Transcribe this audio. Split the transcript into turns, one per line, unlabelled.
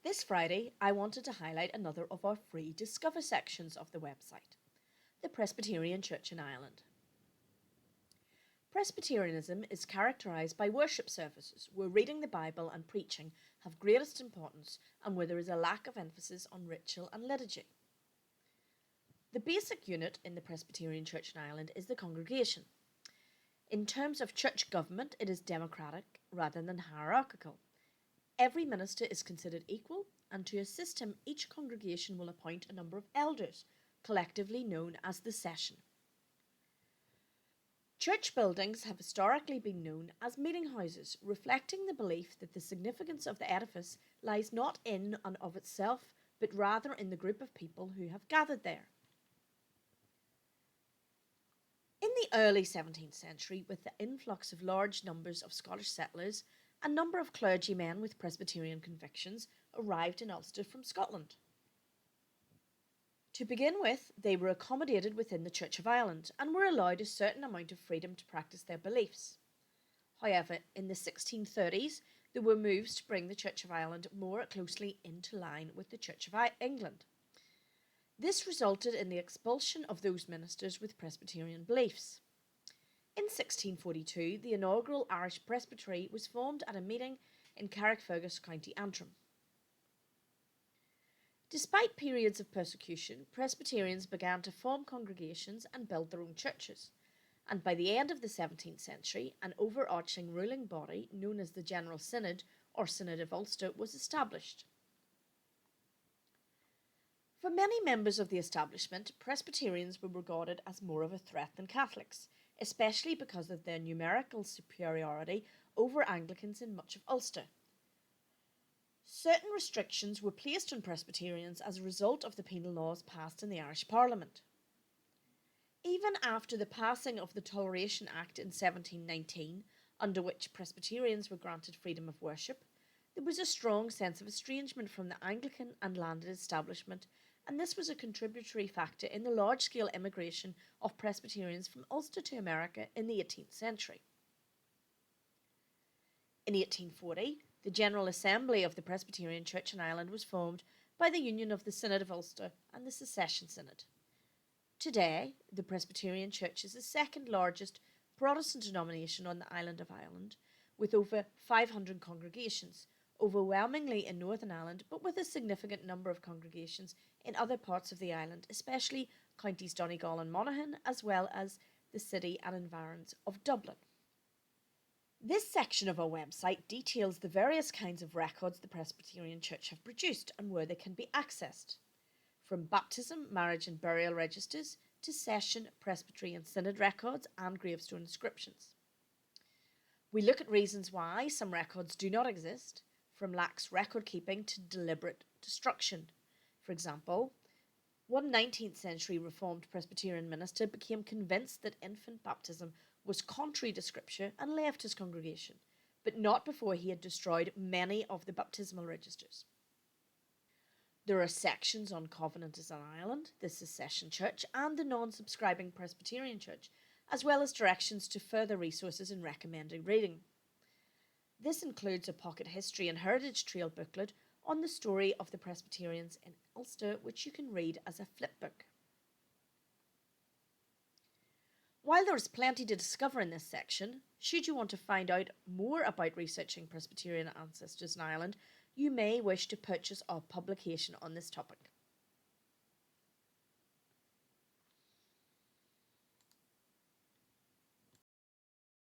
This Friday, I wanted to highlight another of our free Discover sections of the website, the Presbyterian Church in Ireland. Presbyterianism is characterised by worship services where reading the Bible and preaching have greatest importance and where there is a lack of emphasis on ritual and liturgy. The basic unit in the Presbyterian Church in Ireland is the congregation. In terms of church government, it is democratic rather than hierarchical. Every minister is considered equal, and to assist him, each congregation will appoint a number of elders, collectively known as the session. Church buildings have historically been known as meeting houses, reflecting the belief that the significance of the edifice lies not in and of itself, but rather in the group of people who have gathered there. In the early 17th century, with the influx of large numbers of Scottish settlers, a number of clergymen with Presbyterian convictions arrived in Ulster from Scotland. To begin with, they were accommodated within the Church of Ireland and were allowed a certain amount of freedom to practice their beliefs. However, in the 1630s, there were moves to bring the Church of Ireland more closely into line with the Church of England. This resulted in the expulsion of those ministers with Presbyterian beliefs. In 1642, the inaugural Irish Presbytery was formed at a meeting in Carrickfergus, County Antrim. Despite periods of persecution, Presbyterians began to form congregations and build their own churches, and by the end of the 17th century, an overarching ruling body known as the General Synod, or Synod of Ulster, was established. For many members of the establishment, Presbyterians were regarded as more of a threat than Catholics, especially because of their numerical superiority over Anglicans in much of Ulster. Certain restrictions were placed on Presbyterians as a result of the penal laws passed in the Irish Parliament. Even after the passing of the Toleration Act in 1719, under which Presbyterians were granted freedom of worship, there was a strong sense of estrangement from the Anglican and landed establishment, and this was a contributory factor in the large-scale immigration of Presbyterians from Ulster to America in the 18th century. In 1840, the General Assembly of the Presbyterian Church in Ireland was formed by the union of the Synod of Ulster and the Secession Synod. Today, the Presbyterian Church is the second largest Protestant denomination on the island of Ireland, with over 500 congregations, overwhelmingly in Northern Ireland, but with a significant number of congregations in other parts of the island, especially counties Donegal and Monaghan, as well as the city and environs of Dublin. This section of our website details the various kinds of records the Presbyterian Church have produced and where they can be accessed, from baptism, marriage and burial registers to session, presbytery and synod records and gravestone inscriptions. We look at reasons why some records do not exist, from lax record keeping to deliberate destruction. For example, one 19th century Reformed Presbyterian minister became convinced that infant baptism was contrary to Scripture and left his congregation, but not before he had destroyed many of the baptismal registers. There are sections on Covenanters in Ireland, the Secession Church and the non-subscribing Presbyterian Church, as well as directions to further resources and recommended reading. This includes a pocket history and heritage trail booklet on the story of the Presbyterians in Ulster, which you can read as a flipbook. While there is plenty to discover in this section, should you want to find out more about researching Presbyterian ancestors in Ireland, you may wish to purchase our publication on this topic.